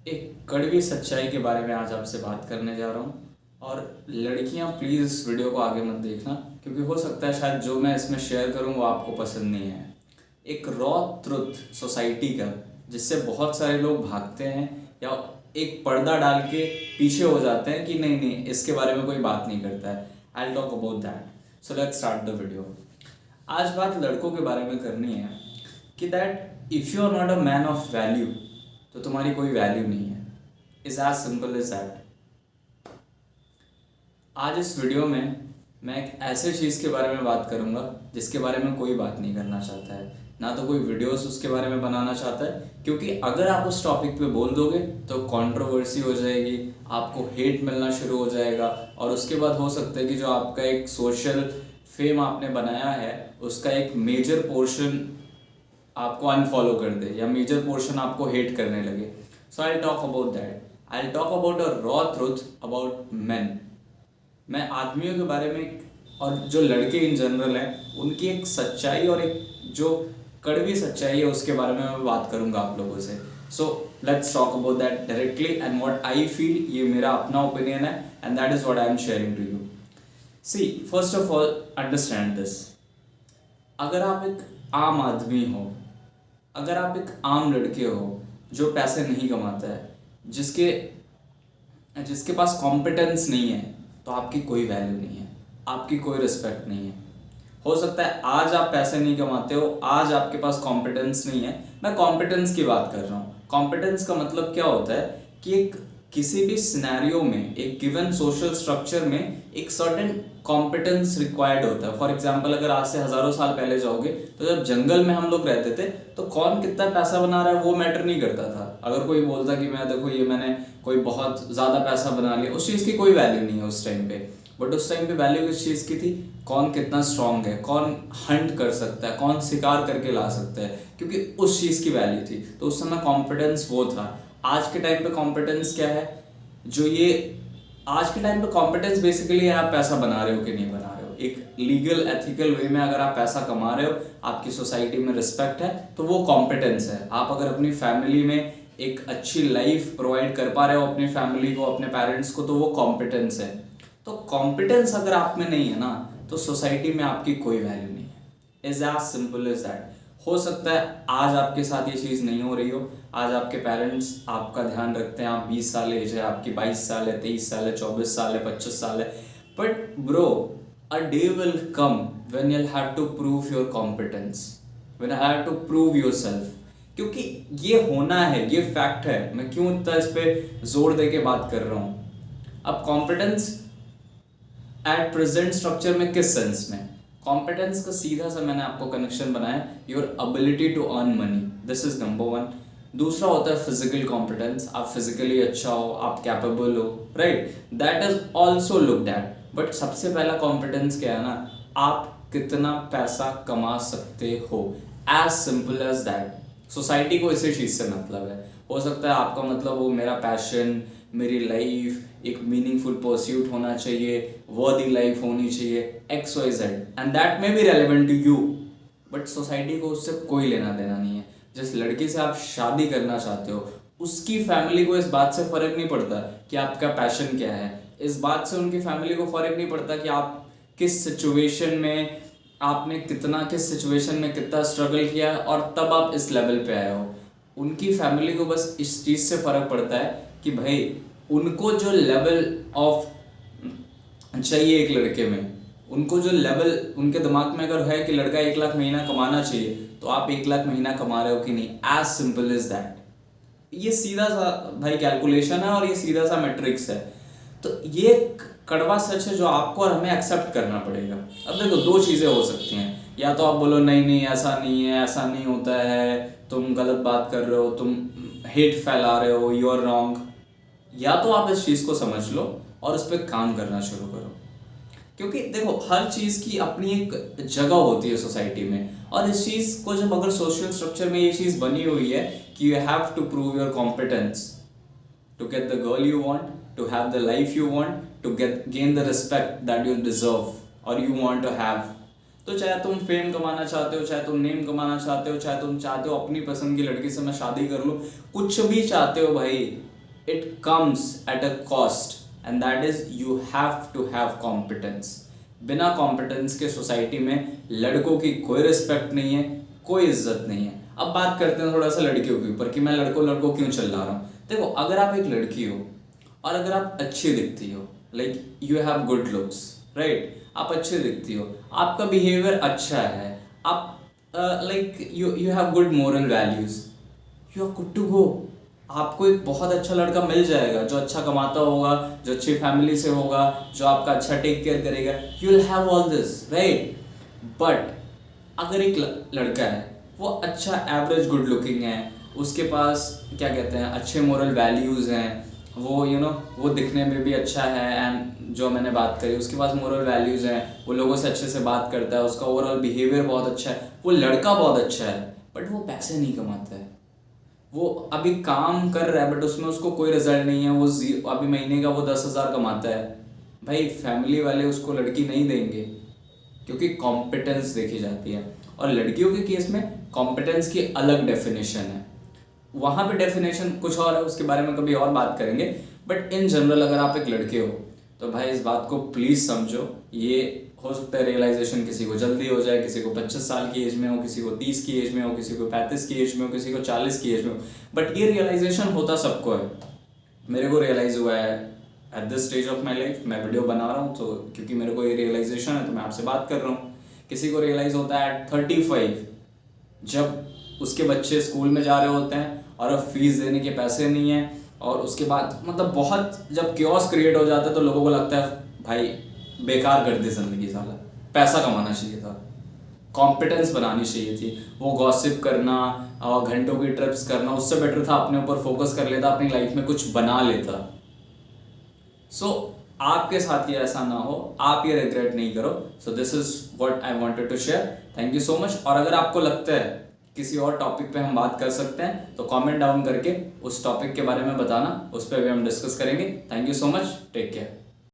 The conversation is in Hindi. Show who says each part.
Speaker 1: एक कड़वी सच्चाई के बारे में आज आपसे बात करने जा रहा हूँ। और लड़कियाँ प्लीज़ इस वीडियो को आगे मत देखना, क्योंकि हो सकता है शायद जो मैं इसमें शेयर करूँ वो आपको पसंद नहीं है। एक रॉ ट्रुथ सोसाइटी का, जिससे बहुत सारे लोग भागते हैं या एक पर्दा डाल के पीछे हो जाते हैं कि नहीं नहीं इसके बारे में कोई बात नहीं करता है। I will talk about that. So let's start the video. आज बात लड़कों के बारे में करनी है कि that if you are not a man of value तो तुम्हारी कोई वैल्यू नहीं है। Is as simple is that. आज इस वीडियो में मैं एक ऐसे चीज़ के बारे में बात करूंगा जिसके बारे में कोई बात नहीं करना चाहता है, ना तो कोई वीडियोस उसके बारे में बनाना चाहता है, क्योंकि अगर आप उस टॉपिक पे बोल दोगे तो कंट्रोवर्सी हो जाएगी, आपको हेट मिलना शुरू हो जाएगा, और उसके बाद हो सकता है कि जो आपका एक सोशल फेम आपने बनाया है उसका एक मेजर पोर्शन आपको अनफॉलो कर दे या मेजर पोर्शन आपको हेट करने लगे। So I talk about that. I talk about a raw truth about man. मैं आदमियों के बारे में और जो लड़के इन जनरल हैं उनकी एक सच्चाई और एक जो कड़वी सच्चाई है उसके बारे में मैं बात करूंगा आप लोगों से। So let's talk about that directly and what I feel. ये मेरा अपना ओपिनियन है and that is what I am sharing to you. See, first of all understand this. अगर आप एक आम आदमी हो, अगर आप एक आम लड़के हो जो पैसे नहीं कमाता है, जिसके जिसके पास कॉम्पिटेंस नहीं है, तो आपकी कोई वैल्यू नहीं है, आपकी कोई रिस्पेक्ट नहीं है। हो सकता है आज आप पैसे नहीं कमाते हो, आज आपके पास कॉम्पिटेंस नहीं है। मैं कॉम्पिटेंस की बात कर रहा हूँ। कॉम्पिटेंस का मतलब क्या होता है कि एक किसी भी सिनेरियो में, एक गिवन सोशल स्ट्रक्चर में एक सर्टेन कॉम्पिटेंस रिक्वायर्ड होता है। फॉर एग्जाम्पल, अगर आज से हज़ारों साल पहले जाओगे तो जब जंगल में हम लोग रहते थे तो कौन कितना पैसा बना रहा है वो मैटर नहीं करता था। अगर कोई बोलता कि मैं देखो ये मैंने कोई बहुत ज़्यादा पैसा बना लिया, उस चीज़ की कोई वैल्यू नहीं है उस टाइम पे। बट उस टाइम पे वैल्यू किस चीज़ की थी? कौन कितना स्ट्रांग है, कौन हंट कर सकता है, कौन शिकार करके ला सकता है, क्योंकि उस चीज़ की वैल्यू थी। तो उस समय कॉम्पिटेंस वो था। आज के टाइम पे कॉम्पिटेंस क्या है? जो ये आज के टाइम पे कॉम्पिटेंस बेसिकली है आप पैसा बना रहे हो कि नहीं बना रहे हो। एक लीगल एथिकल वे में अगर आप पैसा कमा रहे हो, आपकी सोसाइटी में रिस्पेक्ट है, तो वो कॉम्पिटेंस है। आप अगर अपनी फैमिली में एक अच्छी लाइफ प्रोवाइड कर पा रहे हो अपनी फैमिली को, अपने पेरेंट्स को, तो वो कॉम्पिटेंस है। तो कॉम्पिटेंस अगर आप में नहीं है ना, तो सोसाइटी में आपकी कोई वैल्यू नहीं है। Is as simple is that. हो सकता है आज आपके साथ ये चीज़ नहीं हो रही हो, आज आपके पेरेंट्स आपका ध्यान रखते हैं, आप 20 साल एज है आपकी, 22 साल है, 23 साल है, 24 साल है, 25 साल है, but bro, a day will come when you'll have to prove your competence, when I have to prove yourself। क्योंकि ये होना है, ये फैक्ट है। मैं क्यों इतना इस पे जोर दे के बात कर रहा हूँ? अब कॉम्पिटेंस एट प्रेजेंट स्ट्रक्चर में किस सेंस में? कॉम्पिटेंस का सीधा सा मैंने आपको कनेक्शन बनाया, your ability to earn money, this is number one. दूसरा होता है फिजिकल कॉम्पिटेंस, आप फिजिकली अच्छा हो, आप कैपेबल हो, right, that is also looked at. But सबसे पहला कॉम्पिटेंस क्या है ना, आप कितना पैसा कमा सकते हो। As simple as that. Society को इसी चीज़ से मतलब है। हो सकता है आपका मतलब वो मेरा पैशन, मेरी लाइफ एक मीनिंगफुल परस्यूट होना चाहिए, वर्दी लाइफ होनी चाहिए, X Y Z, and that may be relevant to you. But society को उससे कोई लेना देना नहीं है। जिस लड़की से आप शादी करना चाहते हो उसकी फैमिली को इस बात से फर्क नहीं पड़ता कि आपका पैशन क्या है। इस बात से उनकी फैमिली को फर्क नहीं पड़ता कि आप किस सिचुएशन में, आपने कितना, किस सिचुएशन में कितना स्ट्रगल किया और तब आप इस लेवल पे आए हो। उनकी फैमिली को बस इस चीज़ से फ़र्क पड़ता है कि भाई उनको जो लेवल ऑफ चाहिए एक लड़के में, उनको जो लेवल उनके दिमाग में अगर है कि लड़का 1 लाख महीना कमाना चाहिए, तो आप 1 लाख महीना कमा रहे हो कि नहीं। As simple is that. ये सीधा सा भाई कैलकुलेशन है और ये सीधा सा मैट्रिक्स है। तो ये कड़वा सच है जो आपको और हमें एक्सेप्ट करना पड़ेगा। अब देखो, दो चीज़ें हो सकती हैं। या तो आप बोलो नहीं नहीं ऐसा नहीं है, ऐसा नहीं होता है, तुम गलत बात कर रहे हो, तुम हेट फैला रहे हो, यू आर रॉन्ग। या तो आप इस चीज़ को समझ लो और उस पर काम करना शुरू करो। क्योंकि देखो, हर चीज़ की अपनी एक जगह होती है सोसाइटी में, और इस चीज़ को जब अगर सोशल स्ट्रक्चर में ये चीज़ बनी हुई है कि you have to prove your competence to get the girl you want, to have the life you want, to gain the respect that you deserve और यू वांट टू हैव। तो चाहे तुम फेम कमाना चाहते हो, चाहे तुम नेम कमाना चाहते हो, चाहे तुम चाहते हो अपनी पसंद की लड़की से मैं शादी कर लूँ, कुछ भी चाहते हो भाई, it comes at a cost, and that is you have to have competence. बिना कॉम्पिटेंस के सोसाइटी में लड़कों की कोई रिस्पेक्ट नहीं है, कोई इज्जत नहीं है। अब बात करते हैं थोड़ा सा लड़कियों के ऊपर कि मैं लड़कों लड़कों क्यों चिल्ला रहा हूँ। देखो, अगर आप एक लड़की हो और अगर आप अच्छी दिखती हो, like you have good looks, right, आप अच्छी दिखती हो, आपका बिहेवियर अच्छा है, आप like you have good moral values, you are good to go. आपको एक बहुत अच्छा लड़का मिल जाएगा जो अच्छा कमाता होगा, जो अच्छी फैमिली से होगा, जो आपका अच्छा टेक केयर करेगा, you will have all this, right. But अगर एक लड़का है, वो अच्छा एवरेज गुड लुकिंग है, उसके पास क्या कहते हैं अच्छे मोरल वैल्यूज़ हैं, वो वो दिखने में भी अच्छा है, एंड जो मैंने बात करी उसके पास मोरल वैल्यूज़ हैं, वो लोगों से अच्छे से बात करता है, उसका ओवरऑल बिहेवियर बहुत अच्छा है, वो लड़का बहुत अच्छा है, बट वो पैसे नहीं कमाता है, वो अभी काम कर रहा है बट उसमें उसको कोई रिजल्ट नहीं है, वो अभी महीने का वो 10,000 कमाता है, भाई फैमिली वाले उसको लड़की नहीं देंगे, क्योंकि कॉम्पिटेंस देखी जाती है। और लड़कियों के केस में कॉम्पिटेंस की अलग डेफिनेशन है, वहाँ पे डेफिनेशन कुछ और है, उसके बारे में कभी और बात करेंगे। बट इन जनरल अगर आप एक लड़के हो तो भाई इस बात को प्लीज़ समझो। ये हो सकता है रियलाइजेशन किसी को जल्दी हो जाए, किसी को 25 साल की एज में हो, किसी को 30 की एज में हो, किसी को 35 की एज में हो, किसी को 40 की एज में हो, बट ये रियलाइजेशन होता सबको है। मेरे को रियलाइज़ हुआ है at this stage of my life, मैं वीडियो बना रहा हूँ तो क्योंकि मेरे को ये रियलाइजेशन है तो मैं आपसे बात कर रहा हूँ। किसी को रियलाइज़ होता है एट 35, जब उसके बच्चे स्कूल में जा रहे होते हैं और अब फीस देने के पैसे नहीं है, और उसके बाद मतलब बहुत जब क्योस क्रिएट हो जाता है तो लोगों को लगता है भाई बेकार कर दी ज़िंदगी, साला पैसा कमाना चाहिए था, कॉम्पिटेंस बनानी चाहिए थी, वो गॉसिप करना और घंटों की ट्रिप्स करना, उससे बेटर था अपने ऊपर फोकस कर लेता, अपनी लाइफ में कुछ बना लेता। सो आपके साथ ये ऐसा ना हो, आप ये रिग्रेट नहीं करो। So this is what I wanted to share. Thank you so much. और अगर आपको लगता है किसी और टॉपिक पे हम बात कर सकते हैं तो कमेंट डाउन करके उस टॉपिक के बारे में बताना, उस पर भी हम डिस्कस करेंगे। Thank you so much, take care.